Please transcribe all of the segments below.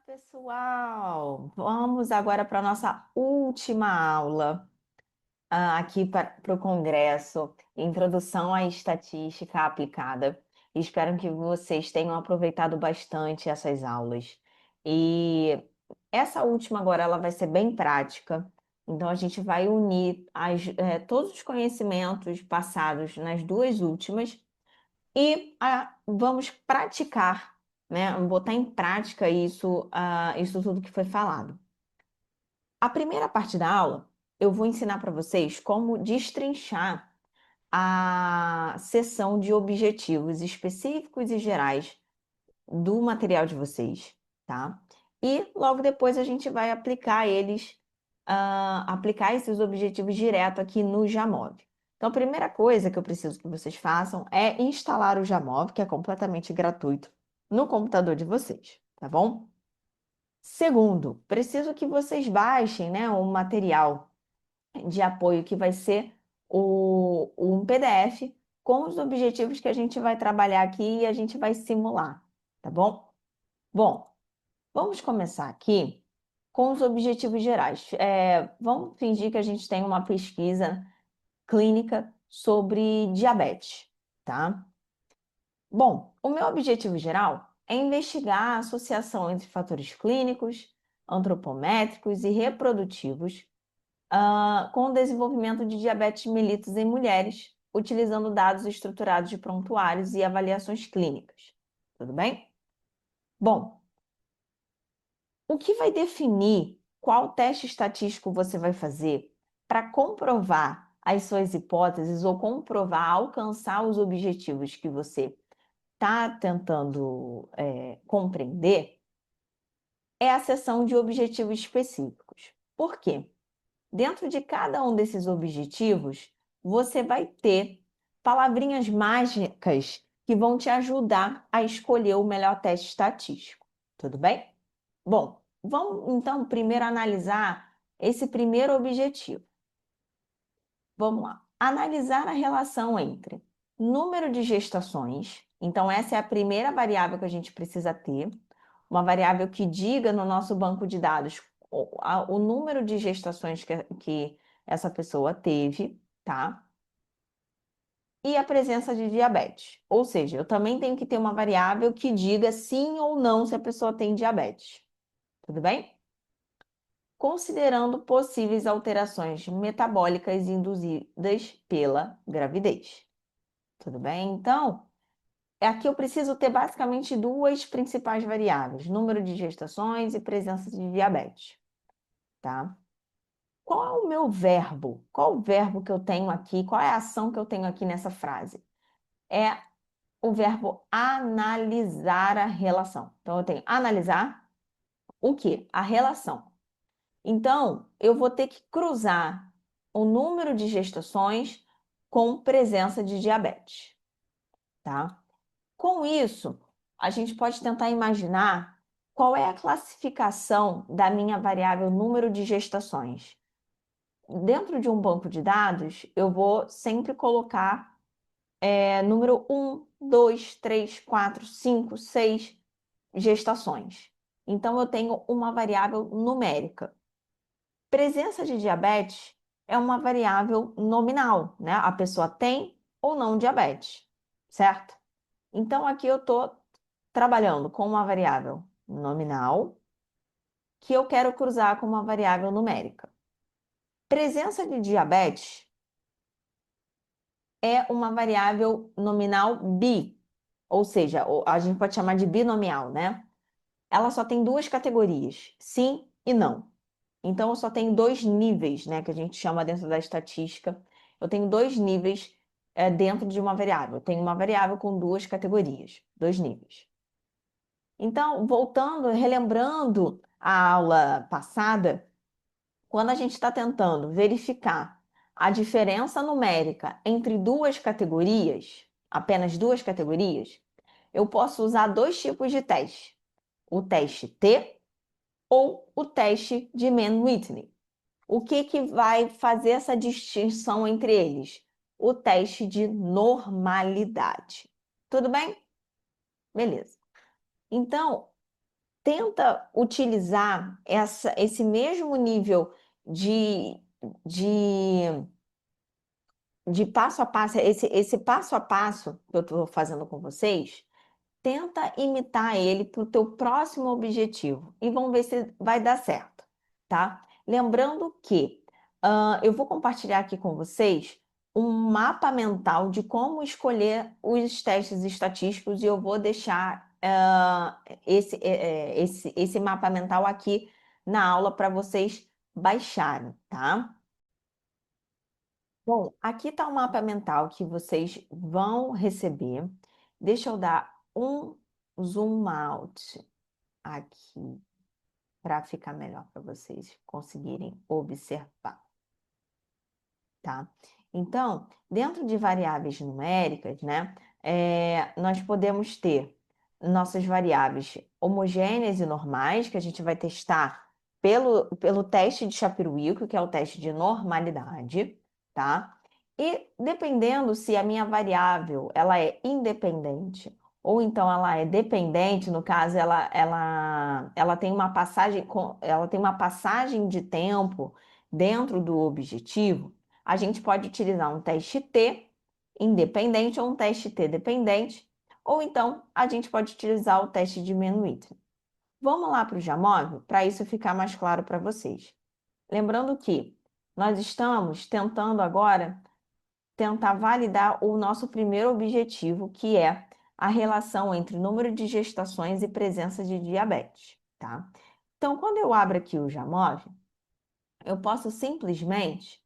Pessoal! Vamos agora para a nossa última aula aqui para o Congresso, Introdução à Estatística Aplicada. Espero que vocês tenham aproveitado bastante essas aulas. E essa última agora ela vai ser bem prática, então a gente vai unir todos os conhecimentos passados nas duas últimas e vamos praticar, né? Botar em prática isso tudo que foi falado. A primeira parte da aula, eu vou ensinar para vocês como destrinchar a seção de objetivos específicos e gerais do material de vocês, tá? E logo depois a gente vai aplicar aplicar esses objetivos direto aqui no Jamov. Então, a primeira coisa que eu preciso que vocês façam é instalar o Jamov, que é completamente gratuito, no computador de vocês, tá bom? Segundo, preciso que vocês baixem, né, um material de apoio que vai ser um PDF com os objetivos que a gente vai trabalhar aqui e a gente vai simular, tá bom? Bom, vamos começar aqui com os objetivos gerais. Vamos fingir que a gente tem uma pesquisa clínica sobre diabetes, tá? Bom, o meu objetivo geral é investigar a associação entre fatores clínicos, antropométricos e reprodutivos, com o desenvolvimento de diabetes mellitus em mulheres, utilizando dados estruturados de prontuários e avaliações clínicas. Tudo bem? Bom, o que vai definir qual teste estatístico você vai fazer para comprovar as suas hipóteses ou comprovar alcançar os objetivos que você está tentando compreender é a seção de objetivos específicos. Por quê? Dentro de cada um desses objetivos, você vai ter palavrinhas mágicas que vão te ajudar a escolher o melhor teste estatístico. Tudo bem? Bom, vamos então primeiro analisar esse primeiro objetivo. Vamos lá. Analisar a relação entre número de gestações. Então, essa é a primeira variável que a gente precisa ter. Uma variável que diga no nosso banco de dados o número de gestações que essa pessoa teve, tá? E a presença de diabetes. Ou seja, eu também tenho que ter uma variável que diga sim ou não se a pessoa tem diabetes. Tudo bem? Considerando possíveis alterações metabólicas induzidas pela gravidez. Tudo bem? Então, aqui eu preciso ter basicamente duas principais variáveis: número de gestações e presença de diabetes, tá? Qual é o meu verbo? Qual o verbo que eu tenho aqui? Qual é a ação que eu tenho aqui nessa frase? É o verbo analisar a relação. Então, eu tenho analisar o quê? A relação. Então, eu vou ter que cruzar o número de gestações com presença de diabetes, tá? Com isso, a gente pode tentar imaginar qual é a classificação da minha variável número de gestações. Dentro de um banco de dados, eu vou sempre colocar número 1, 2, 3, 4, 5, 6 gestações. Então, eu tenho uma variável numérica. Presença de diabetes é uma variável nominal, né? A pessoa tem ou não diabetes, certo? Então, aqui eu estou trabalhando com uma variável nominal que eu quero cruzar com uma variável numérica. Presença de diabetes é uma variável nominal bi, ou seja, a gente pode chamar de binomial, né? Ela só tem duas categorias, sim e não. Então, eu só tenho dois níveis, né, que a gente chama dentro da estatística. Eu tenho dois níveis dentro de uma variável. Eu tenho uma variável com duas categorias, dois níveis. Então, voltando, relembrando a aula passada, quando a gente está tentando verificar a diferença numérica entre duas categorias, apenas duas categorias, eu posso usar dois tipos de teste: o teste T ou o teste de Mann-Whitney. O que que vai fazer essa distinção entre eles? O teste de normalidade. Tudo bem? Beleza. Então, tenta utilizar esse mesmo nível de, de, de passo a passo, esse passo a passo que eu estou fazendo com vocês, tenta imitar ele para o teu próximo objetivo e vamos ver se vai dar certo, tá? Lembrando que eu vou compartilhar aqui com vocês um mapa mental de como escolher os testes estatísticos e eu vou deixar esse mapa mental aqui na aula para vocês baixarem, tá? Bom, aqui está o mapa mental que vocês vão receber. Deixa eu dar um zoom out aqui para ficar melhor para vocês conseguirem observar, tá? Então, dentro de variáveis numéricas, né, nós podemos ter nossas variáveis homogêneas e normais, que a gente vai testar pelo teste de Shapiro-Wilk, que é o teste de normalidade, tá? E dependendo se a minha variável ela é independente ou então ela é dependente, no caso ela tem uma passagem de tempo dentro do objetivo, a gente pode utilizar um teste T independente ou um teste T dependente, ou então a gente pode utilizar o teste de Mann-Whitney. Vamos lá para o Jamov, para isso ficar mais claro para vocês. Lembrando que nós estamos tentando agora tentar validar o nosso primeiro objetivo, que é a relação entre número de gestações e presença de diabetes, tá? Então, quando eu abro aqui o Jamov, eu posso simplesmente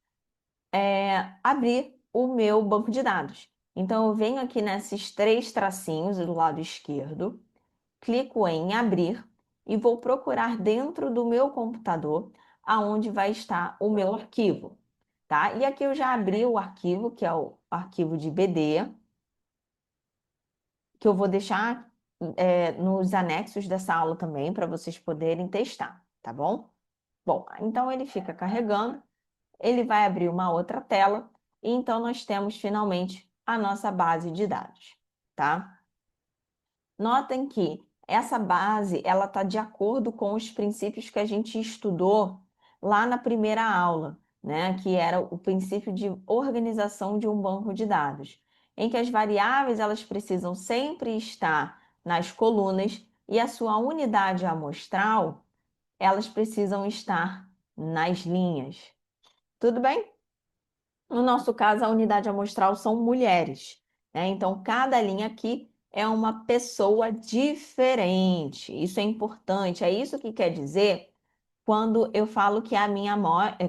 abrir o meu banco de dados. Então, eu venho aqui nesses três tracinhos do lado esquerdo, clico em abrir e vou procurar dentro do meu computador aonde vai estar o meu arquivo, tá? E aqui eu já abri o arquivo, que é o arquivo de BD, que eu vou deixar nos anexos dessa aula também para vocês poderem testar, tá bom? Bom, então ele fica carregando, ele vai abrir uma outra tela e então nós temos finalmente a nossa base de dados, tá? Notem que essa base ela está de acordo com os princípios que a gente estudou lá na primeira aula, né? Que era o princípio de organização de um banco de dados, em que as variáveis elas precisam sempre estar nas colunas e a sua unidade amostral elas precisam estar nas linhas. Tudo bem? No nosso caso, a unidade amostral são mulheres, né? Então, cada linha aqui é uma pessoa diferente. Isso é importante. É isso que quer dizer quando eu falo que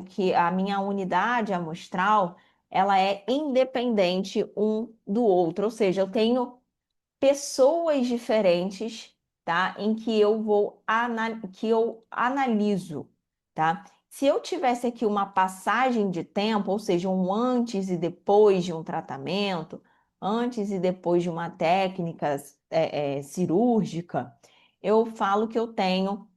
que a minha unidade amostral ela é independente um do outro. Ou seja, eu tenho pessoas diferentes, tá? Em que que eu analiso, tá? Se eu tivesse aqui uma passagem de tempo, ou seja, um antes e depois de um tratamento, antes e depois de uma técnica cirúrgica, eu falo que eu tenho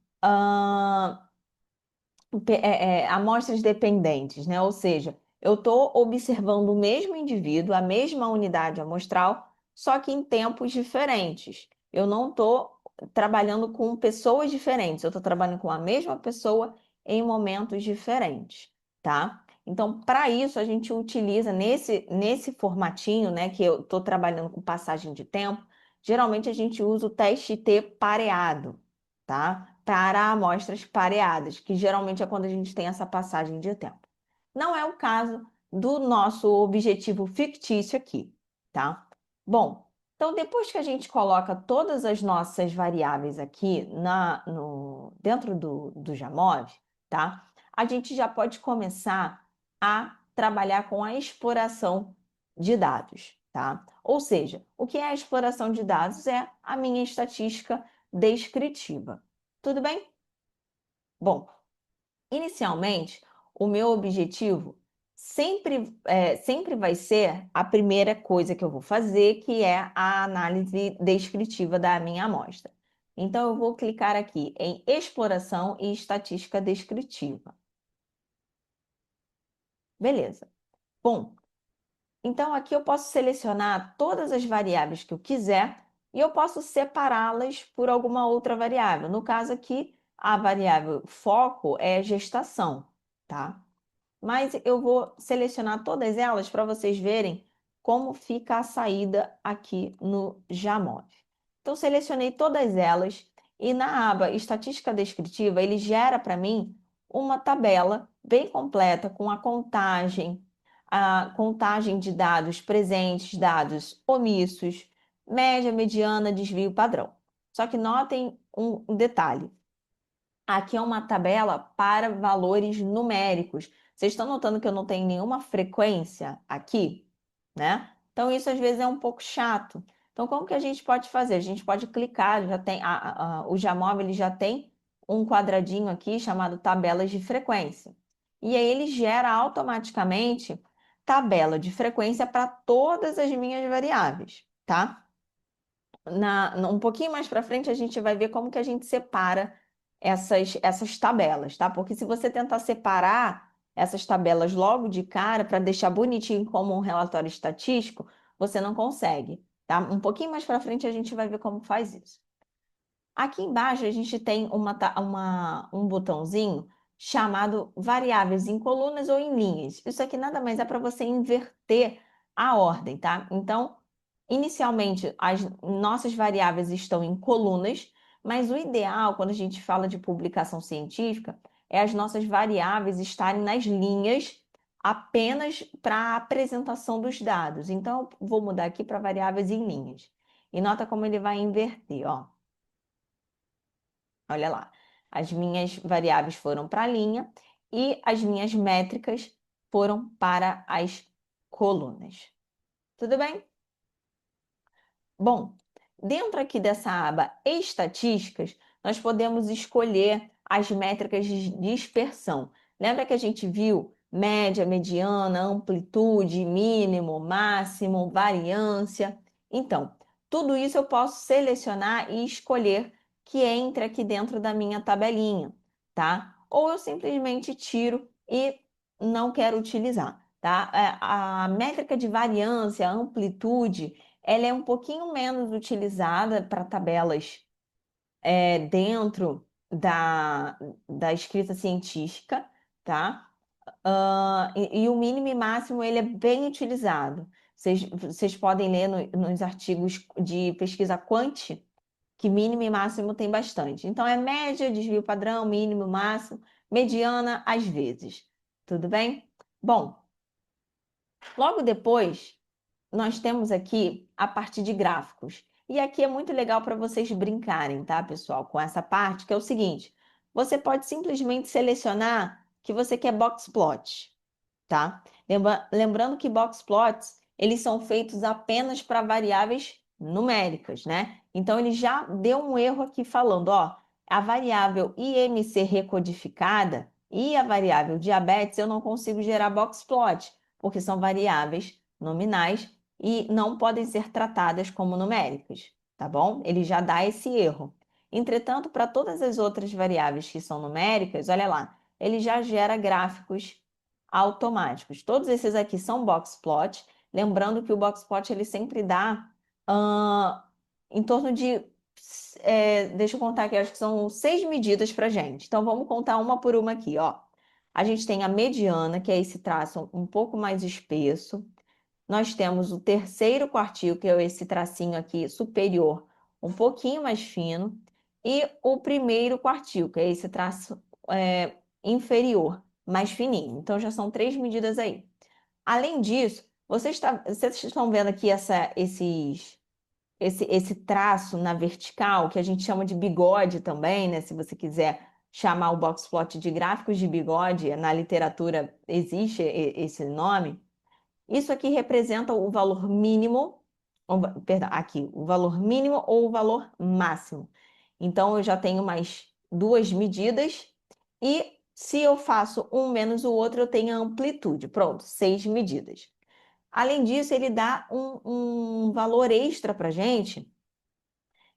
amostras dependentes, né? Ou seja, eu estou observando o mesmo indivíduo, a mesma unidade amostral, só que em tempos diferentes. Eu não estou trabalhando com pessoas diferentes, eu estou trabalhando com a mesma pessoa em momentos diferentes, tá? Então, para isso, a gente utiliza nesse formatinho, né, que eu estou trabalhando com passagem de tempo, geralmente a gente usa o teste T pareado, tá? Para amostras pareadas, que geralmente é quando a gente tem essa passagem de tempo. Não é o caso do nosso objetivo fictício aqui, tá? Bom, então depois que a gente coloca todas as nossas variáveis aqui dentro do Jamov, tá? A gente já pode começar a trabalhar com a exploração de dados, tá? Ou seja, o que é a exploração de dados? É a minha estatística descritiva. Tudo bem? Bom, inicialmente, o meu objetivo sempre vai ser a primeira coisa que eu vou fazer, que é a análise descritiva da minha amostra. Então, eu vou clicar aqui em Exploração e Estatística Descritiva. Beleza. Bom, então aqui eu posso selecionar todas as variáveis que eu quiser e eu posso separá-las por alguma outra variável. No caso aqui, a variável foco é gestação, tá? Mas eu vou selecionar todas elas para vocês verem como fica a saída aqui no Jamov. Então, selecionei todas elas e na aba Estatística Descritiva, ele gera para mim uma tabela bem completa com a contagem de dados presentes, dados omissos, média, mediana, desvio padrão. Só que notem um detalhe. Aqui é uma tabela para valores numéricos. Vocês estão notando que eu não tenho nenhuma frequência aqui, né? Então, isso às vezes é um pouco chato. Então, como que a gente pode fazer? A gente pode clicar, já tem o Jamov ele já tem um quadradinho aqui chamado tabelas de frequência. E aí ele gera automaticamente tabela de frequência para todas as minhas variáveis, tá? Um pouquinho mais para frente, a gente vai ver como que a gente separa essas tabelas, tá? Porque se você tentar separar essas tabelas logo de cara para deixar bonitinho como um relatório estatístico, você não consegue, tá? Um pouquinho mais para frente a gente vai ver como faz isso. Aqui embaixo a gente tem um botãozinho chamado variáveis em colunas ou em linhas. Isso aqui nada mais é para você inverter a ordem, tá? Então, inicialmente, as nossas variáveis estão em colunas, mas o ideal, quando a gente fala de publicação científica, é as nossas variáveis estarem nas linhas apenas para a apresentação dos dados. Então, eu vou mudar aqui para variáveis em linhas. E nota como ele vai inverter, ó. Olha lá, as minhas variáveis foram para a linha e as minhas métricas foram para as colunas. Tudo bem? Bom, dentro aqui dessa aba Estatísticas, nós podemos escolher as métricas de dispersão. Lembra que a gente viu média, mediana, amplitude, mínimo, máximo, variância? Então, tudo isso eu posso selecionar e escolher que entre aqui dentro da minha tabelinha, tá? Ou eu simplesmente tiro e não quero utilizar, tá? A métrica de variância, amplitude, ela é um pouquinho menos utilizada para tabelas dentro da escrita científica, tá? E o mínimo e máximo ele é bem utilizado. Vocês podem ler nos artigos de pesquisa quant que mínimo e máximo tem bastante. Então, é média, desvio padrão, mínimo, máximo, mediana, às vezes. Tudo bem? Bom, logo depois nós temos aqui a parte de gráficos. E aqui é muito legal para vocês brincarem, tá, pessoal? Com essa parte, que é o seguinte: você pode simplesmente selecionar que você quer box plot, tá? Lembrando que box plots, eles são feitos apenas para variáveis numéricas, né? Então, ele já deu um erro aqui falando, ó, a variável IMC recodificada e a variável diabetes eu não consigo gerar box plot, porque são variáveis nominais e não podem ser tratadas como numéricas, tá bom? Ele já dá esse erro. Entretanto, para todas as outras variáveis que são numéricas, olha lá, ele já gera gráficos automáticos. Todos esses aqui são box plot, lembrando que o box plot ele sempre dá em torno de, deixa eu contar aqui, acho que são 6 medidas para gente. Então vamos contar uma por uma aqui, ó. A gente tem a mediana, que é esse traço um pouco mais espesso. Nós temos o terceiro quartil, que é esse tracinho aqui superior, um pouquinho mais fino, e o primeiro quartil, que é esse traço inferior, mais fininho. Então, já são 3 medidas aí. Além disso, vocês estão vendo aqui esse traço na vertical, que a gente chama de bigode também, né? Se você quiser chamar o box plot de gráficos de bigode, na literatura existe esse nome. Isso aqui representa o valor mínimo, perdão, aqui, o valor mínimo ou o valor máximo. Então, eu já tenho mais duas medidas e se eu faço um menos o outro, eu tenho a amplitude. Pronto, 6 medidas. Além disso, ele dá um valor extra para a gente,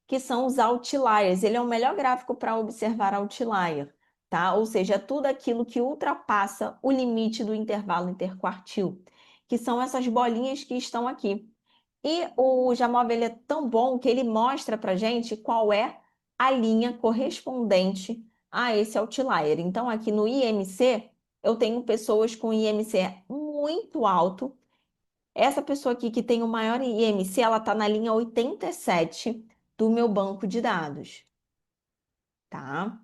que são os outliers. Ele é o melhor gráfico para observar outlier, tá? Ou seja, tudo aquilo que ultrapassa o limite do intervalo interquartil, que são essas bolinhas que estão aqui. E o Jamov ele é tão bom que ele mostra para gente qual é a linha correspondente a esse outlier. Então, aqui no IMC, eu tenho pessoas com IMC muito alto. Essa pessoa aqui que tem o maior IMC, ela está na linha 87 do meu banco de dados, tá?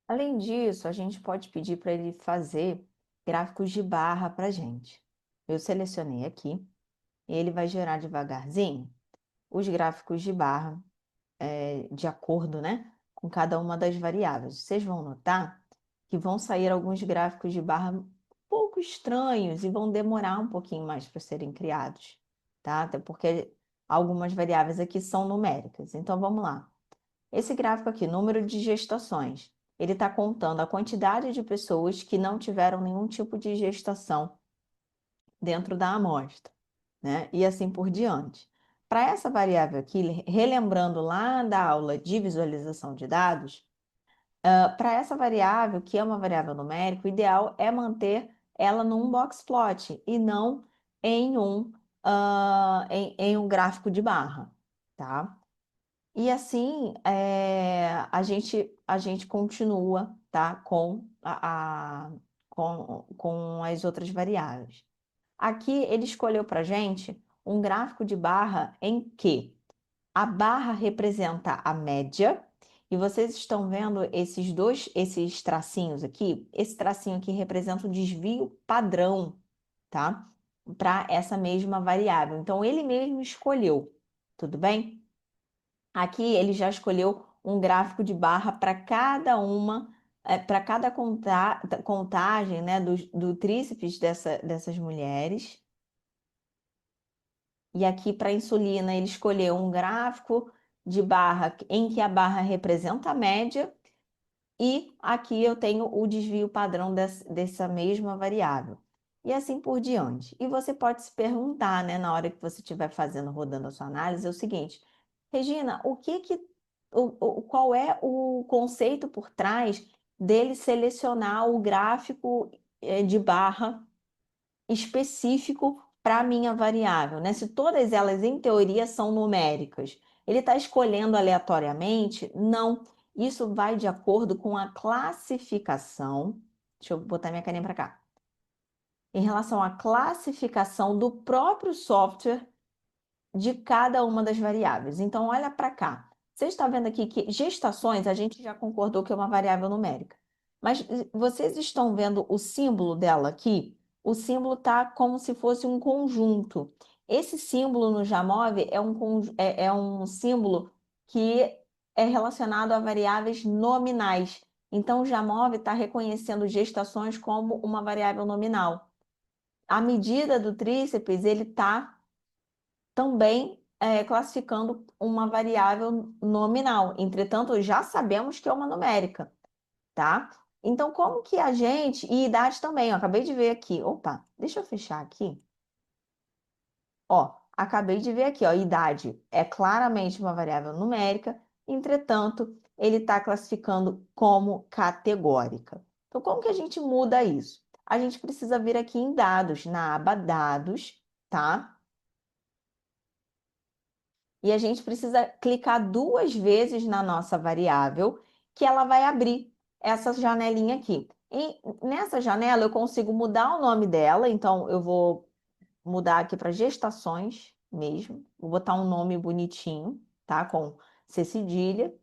Além disso, a gente pode pedir para ele fazer gráficos de barra para gente. Eu selecionei aqui, e ele vai gerar devagarzinho os gráficos de barra, de acordo, né, com cada uma das variáveis. Vocês vão notar que vão sair alguns gráficos de barra um pouco estranhos e vão demorar um pouquinho mais para serem criados, tá? Até porque algumas variáveis aqui são numéricas. Então, vamos lá. Esse gráfico aqui, número de gestações, ele está contando a quantidade de pessoas que não tiveram nenhum tipo de gestação dentro da amostra, né? E assim por diante. Para essa variável aqui, relembrando lá da aula de visualização de dados, para essa variável, que é uma variável numérica, o ideal é manter ela num box plot e não em um gráfico de barra, tá? E assim, a gente continua, tá, com as outras variáveis. Aqui ele escolheu para gente um gráfico de barra em que a barra representa a média, e vocês estão vendo esses tracinhos aqui? Esse tracinho aqui representa o desvio padrão, tá? Para essa mesma variável. Então, ele mesmo escolheu, tudo bem? Aqui ele já escolheu um gráfico de barra para cada uma, para cada contagem, né, do tríceps dessas mulheres. E aqui para a insulina ele escolheu um gráfico de barra em que a barra representa a média e aqui eu tenho o desvio padrão dessa mesma variável. E assim por diante. E você pode se perguntar, né, na hora que você estiver fazendo, rodando a sua análise, é o seguinte: Regina, qual é o conceito por trás dele selecionar o gráfico de barra específico para a minha variável, né? Se todas elas, em teoria, são numéricas, ele está escolhendo aleatoriamente? Não. Isso vai de acordo com a classificação. Deixa eu botar minha caninha para cá. Em relação à classificação do próprio software de cada uma das variáveis. Então, olha para cá. Você está vendo aqui que gestações a gente já concordou que é uma variável numérica. Mas vocês estão vendo o símbolo dela aqui? O símbolo está como se fosse um conjunto. Esse símbolo no Jamov é um símbolo que é relacionado a variáveis nominais. Então, o Jamov está reconhecendo gestações como uma variável nominal. A medida do tríceps, ele está também classificando uma variável nominal. Entretanto, já sabemos que é uma numérica, tá? Então, como que a gente... E idade também, eu acabei de ver aqui. Opa, deixa eu fechar aqui. Ó, acabei de ver aqui, ó, idade é claramente uma variável numérica, entretanto, ele está classificando como categórica. Então, como que a gente muda isso? A gente precisa vir aqui em dados, na aba dados, tá? E a gente precisa clicar duas vezes na nossa variável, que ela vai abrir essa janelinha aqui. E nessa janela eu consigo mudar o nome dela, então eu vou mudar aqui para gestações mesmo. Vou botar um nome bonitinho, tá? Com C cedilha.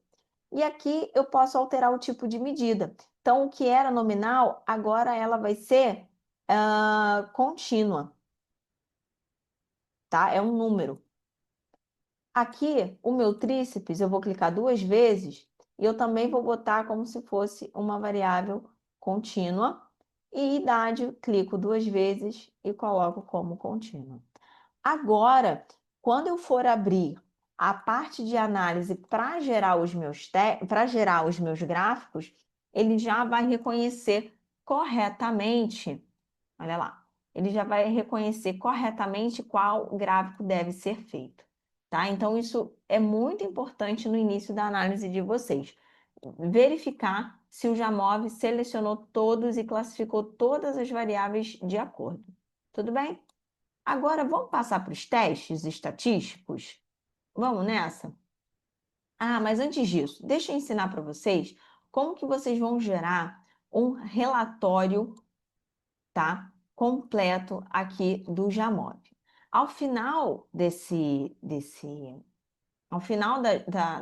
E aqui eu posso alterar o tipo de medida. Então, o que era nominal, agora ela vai ser contínua, tá? É um número. Aqui, o meu tríceps, eu vou clicar duas vezes e eu também vou botar como se fosse uma variável contínua. E idade, clico duas vezes e coloco como contínua. Agora, quando eu for abrir a parte de análise para gerar os meus gráficos, ele já vai reconhecer corretamente, olha lá, ele já vai reconhecer corretamente qual gráfico deve ser feito, tá? Então, isso é muito importante no início da análise de vocês. Verificar se o Jamov selecionou todos e classificou todas as variáveis de acordo. Tudo bem? Agora, vamos passar para os testes estatísticos? Vamos nessa? Ah, mas antes disso, deixa eu ensinar para vocês como que vocês vão gerar um relatório, tá? Completo aqui do Jamov. Ao final ao final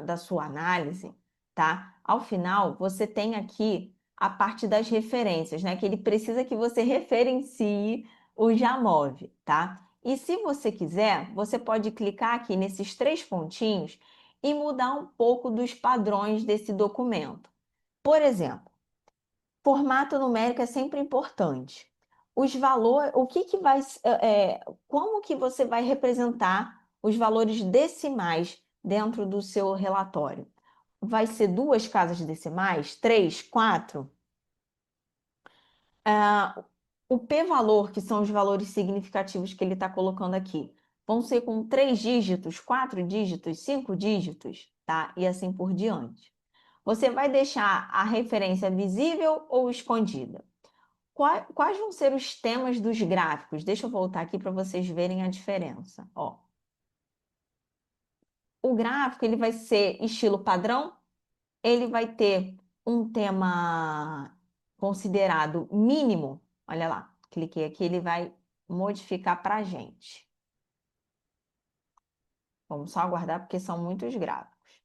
da sua análise, tá? Ao final, você tem aqui a parte das referências, né? Que ele precisa que você referencie o Jamov, tá? E se você quiser, você pode clicar aqui nesses três pontinhos e mudar um pouco dos padrões desse documento. Por exemplo, formato numérico é sempre importante. Os valores, o que que vai, como que você vai representar os valores decimais dentro do seu relatório? Vai ser duas casas decimais? Três? Quatro? Ah, o p-valor, que são os valores significativos que ele está colocando aqui, vão ser com 3 dígitos, 4 dígitos, 5 dígitos, tá? E assim por diante. Você vai deixar a referência visível ou escondida? Quais vão ser os temas dos gráficos? Deixa eu voltar aqui para vocês verem a diferença. Ó, o gráfico ele vai ser estilo padrão, ele vai ter um tema considerado mínimo. Olha lá, cliquei aqui, ele vai modificar para a gente. Vamos só aguardar porque são muitos gráficos.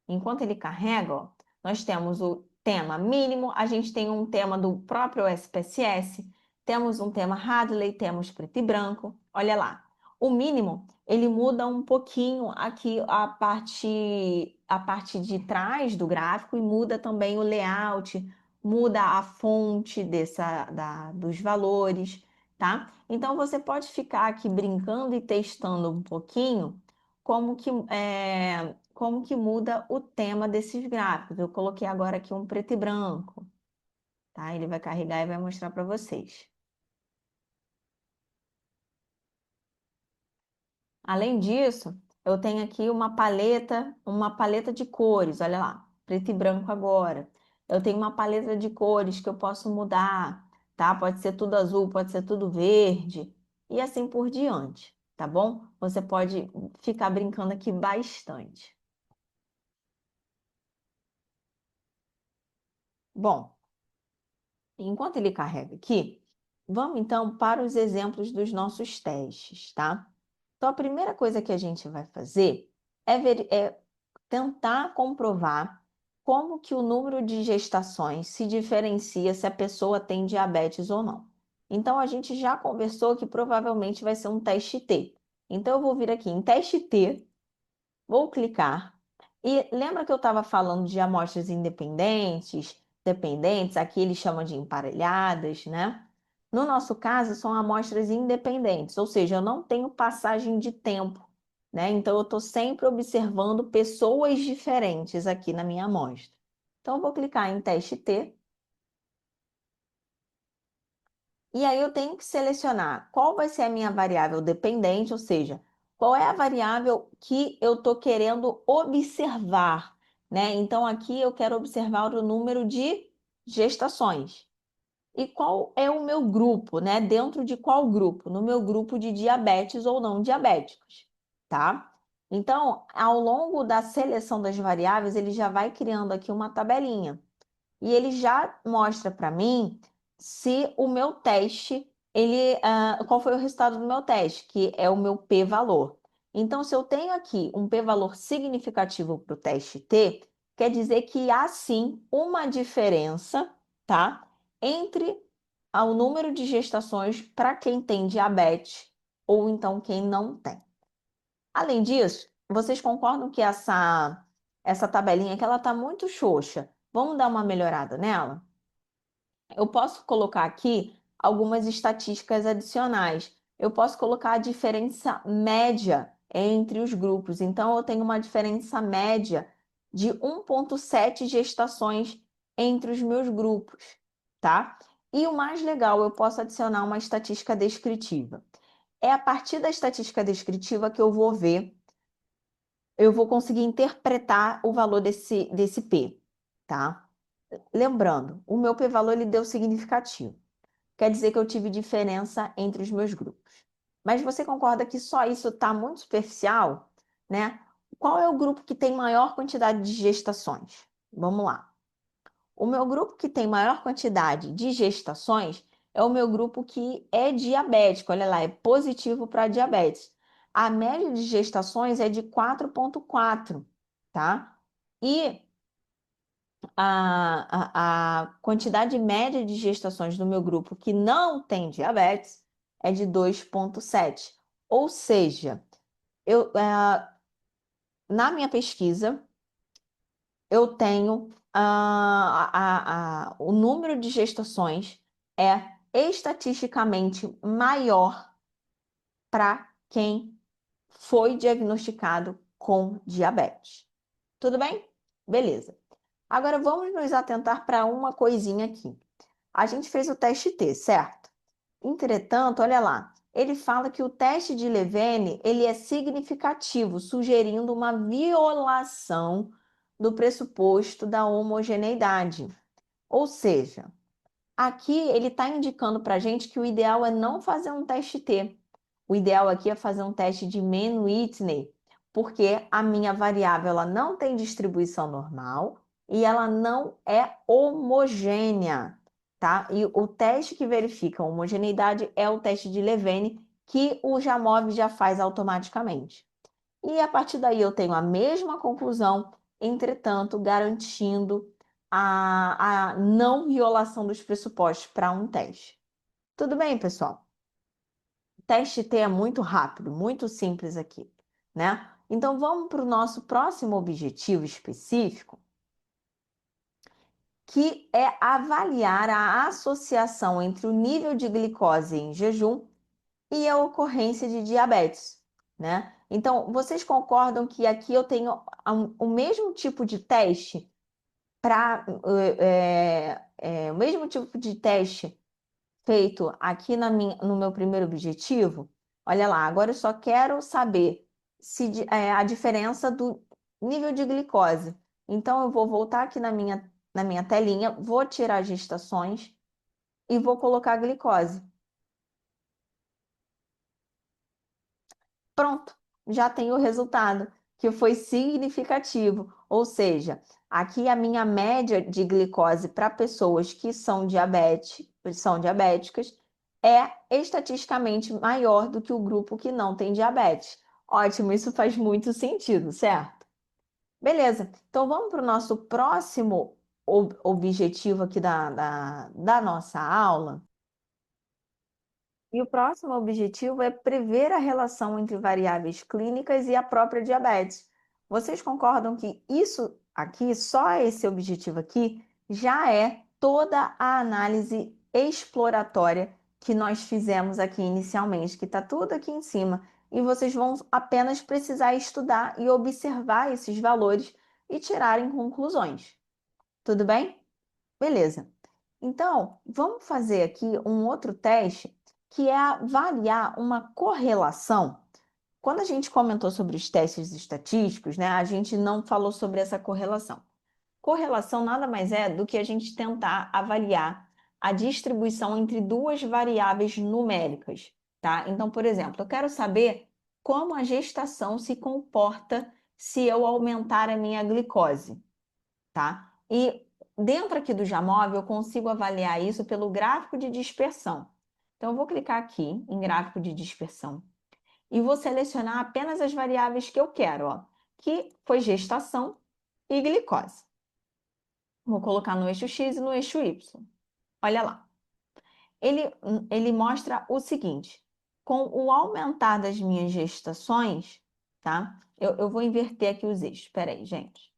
Enquanto ele carrega, ó, nós temos o tema mínimo, a gente tem um tema do próprio SPSS, temos um tema Hadley, temos preto e branco. Olha lá, o mínimo, ele muda um pouquinho aqui a parte de trás do gráfico e muda também o layout, muda a fonte dos valores, tá? Então, você pode ficar aqui brincando e testando um pouquinho como que muda o tema desses gráficos. Eu coloquei agora aqui um preto e branco, tá? Ele vai carregar e vai mostrar para vocês. Além disso, eu tenho aqui uma paleta de cores, olha lá, preto e branco agora. Eu tenho uma paleta de cores que eu posso mudar, tá? Pode ser tudo azul, pode ser tudo verde e assim por diante, tá bom? Você pode ficar brincando aqui bastante. Bom, enquanto ele carrega aqui, vamos então para os exemplos dos nossos testes, tá? Então, a primeira coisa que a gente vai fazer é tentar comprovar como que o número de gestações se diferencia se a pessoa tem diabetes ou não. Então, a gente já conversou que provavelmente vai ser um teste T. Então, eu vou vir aqui em teste T, vou clicar. E lembra que eu estava falando de amostras independentes, dependentes, aqui eles chamam de emparelhadas, né? No nosso caso, são amostras independentes, ou seja, eu não tenho passagem de tempo, né? Então, eu estou sempre observando pessoas diferentes aqui na minha amostra. Então, eu vou clicar em teste T. E aí eu tenho que selecionar qual vai ser a minha variável dependente, ou seja, qual é a variável que eu estou querendo observar, né? Então aqui eu quero observar o número de gestações. E qual é o meu grupo, né? Dentro de qual grupo? No meu grupo de diabetes ou não diabéticos, tá? Então, ao longo da seleção das variáveis, ele já vai criando aqui uma tabelinha e ele já mostra para mim se o meu teste, qual foi o resultado do meu teste, que é o meu p-valor. Então, se eu tenho aqui um p-valor significativo para o teste T, quer dizer que há sim uma diferença, tá? Entre o número de gestações para quem tem diabetes ou então quem não tem. Além disso, vocês concordam que essa tabelinha que ela está muito xoxa? Vamos dar uma melhorada nela? Eu posso colocar aqui algumas estatísticas adicionais. Eu posso colocar a diferença média entre os grupos. Então, eu tenho uma diferença média de 1,7 gestações entre os meus grupos, tá? E o mais legal, eu posso adicionar uma estatística descritiva. É a partir da estatística descritiva que eu vou ver, eu vou conseguir interpretar o valor desse P, tá? Lembrando, o meu p-valor ele deu significativo. Quer dizer que eu tive diferença entre os meus grupos. Mas você concorda que só isso está muito superficial, né? Qual é o grupo que tem maior quantidade de gestações? Vamos lá. O meu grupo que tem maior quantidade de gestações é o meu grupo que é diabético. Olha lá, é positivo para diabetes. A média de gestações é de 4,4, tá? E a quantidade média de gestações do meu grupo que não tem diabetes é de 2,7. Ou seja, na minha pesquisa, eu tenho o número de gestações é estatisticamente maior para quem foi diagnosticado com diabetes. Tudo bem? Beleza. Agora vamos nos atentar para uma coisinha aqui. A gente fez o teste T, certo? Entretanto, olha lá, ele fala que o teste de Levene, ele é significativo, sugerindo uma violação do pressuposto da homogeneidade. Ou seja, aqui ele está indicando para a gente que o ideal é não fazer um teste T. O ideal aqui é fazer um teste de Mann-Whitney, porque a minha variável ela não tem distribuição normal e ela não é homogênea, tá? E o teste que verifica a homogeneidade é o teste de Levene, que o Jamov já faz automaticamente. E a partir daí eu tenho a mesma conclusão, entretanto, garantindo a não violação dos pressupostos para um teste. Tudo bem, pessoal? O teste T é muito rápido, muito simples aqui, né? Então vamos para o nosso próximo objetivo específico, que é avaliar a associação entre o nível de glicose em jejum e a ocorrência de diabetes, né? Então, vocês concordam que aqui eu tenho o mesmo tipo de teste para o mesmo tipo de teste feito aqui no meu primeiro objetivo? Olha lá, agora eu só quero saber se a diferença do nível de glicose. Então, eu vou voltar aqui na minha telinha, vou tirar as gestações e vou colocar a glicose. Pronto, já tenho o resultado, que foi significativo. Ou seja, aqui a minha média de glicose para pessoas que são diabéticas é estatisticamente maior do que o grupo que não tem diabetes. Ótimo, isso faz muito sentido, certo? Beleza, então vamos para o nosso próximo objetivo aqui da nossa aula. E o próximo objetivo é prever a relação entre variáveis clínicas e a própria diabetes. Vocês concordam que isso aqui, só esse objetivo aqui, já é toda a análise exploratória que nós fizemos aqui inicialmente, que está tudo aqui em cima, e vocês vão apenas precisar estudar e observar esses valores e tirarem conclusões. Tudo bem? Beleza. Então, vamos fazer aqui um outro teste, que é avaliar uma correlação. Quando a gente comentou sobre os testes estatísticos, né, a gente não falou sobre essa correlação. Correlação nada mais é do que a gente tentar avaliar a distribuição entre duas variáveis numéricas, tá? Então, por exemplo, eu quero saber como a gestação se comporta se eu aumentar a minha glicose, tá? E dentro aqui do Jamov, eu consigo avaliar isso pelo gráfico de dispersão. Então, eu vou clicar aqui em gráfico de dispersão e vou selecionar apenas as variáveis que eu quero, ó, que foi gestação e glicose. Vou colocar no eixo X e no eixo Y. Olha lá. Ele mostra o seguinte: com o aumentar das minhas gestações, tá? Eu vou inverter aqui os eixos. Espera aí, gente.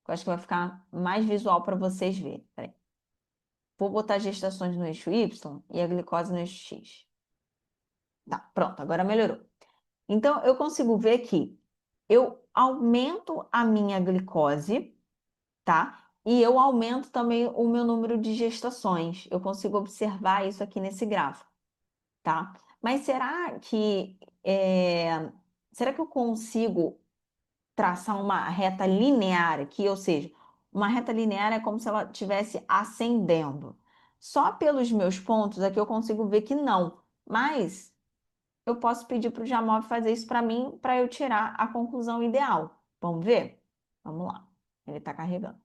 Eu acho que vai ficar mais visual para vocês verem. Peraí. Vou botar gestações no eixo Y e a glicose no eixo X. Tá, pronto, agora melhorou. Então, eu consigo ver que eu aumento a minha glicose, tá? E eu aumento também o meu número de gestações. Eu consigo observar isso aqui nesse gráfico, tá? Mas será que eu consigo traçar uma reta linear aqui, ou seja, uma reta linear é como se ela estivesse ascendendo. Só pelos meus pontos aqui eu consigo ver que não, mas eu posso pedir para o Jamov fazer isso para mim, para eu tirar a conclusão ideal. Vamos ver? Vamos lá. Ele está carregando.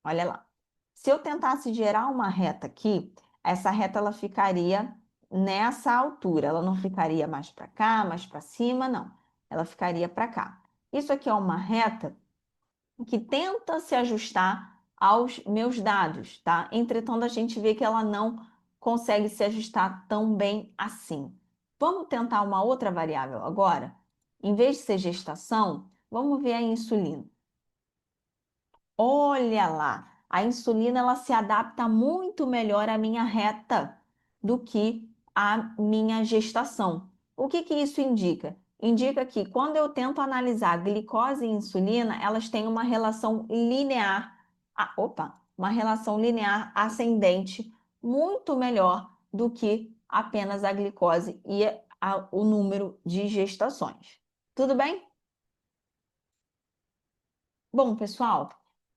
Olha lá. Se eu tentasse gerar uma reta aqui, essa reta ela ficaria nessa altura. Ela não ficaria mais para cá, mais para cima, não. Ela ficaria para cá. Isso aqui é uma reta que tenta se ajustar aos meus dados, tá? Entretanto, a gente vê que ela não consegue se ajustar tão bem assim. Vamos tentar uma outra variável agora? Em vez de ser gestação, vamos ver a insulina. Olha lá, a insulina ela se adapta muito melhor à minha reta do que à minha gestação. O que que isso indica? Indica que quando eu tento analisar glicose e insulina, elas têm uma relação linear, uma relação linear ascendente muito melhor do que apenas a glicose e o número de gestações. Tudo bem? Bom, pessoal,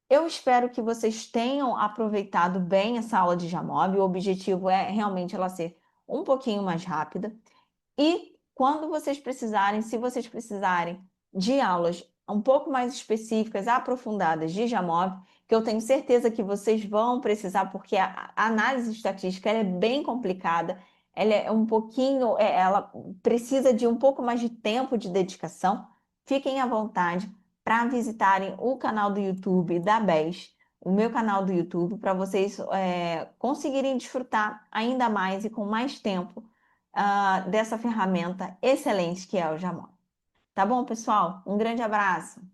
eu espero que vocês tenham aproveitado bem essa aula de Jamov. O objetivo é realmente ela ser um pouquinho mais rápida. E quando vocês precisarem, se vocês precisarem de aulas um pouco mais específicas, aprofundadas de Jamov, que eu tenho certeza que vocês vão precisar, porque a análise estatística ela é bem complicada, ela é um pouquinho, ela precisa de um pouco mais de tempo de dedicação. Fiquem à vontade para visitarem o canal do YouTube da BES, o meu canal do YouTube, para vocês conseguirem desfrutar ainda mais e com mais tempo dessa ferramenta excelente que é o Jamon. Tá bom, pessoal? Um grande abraço!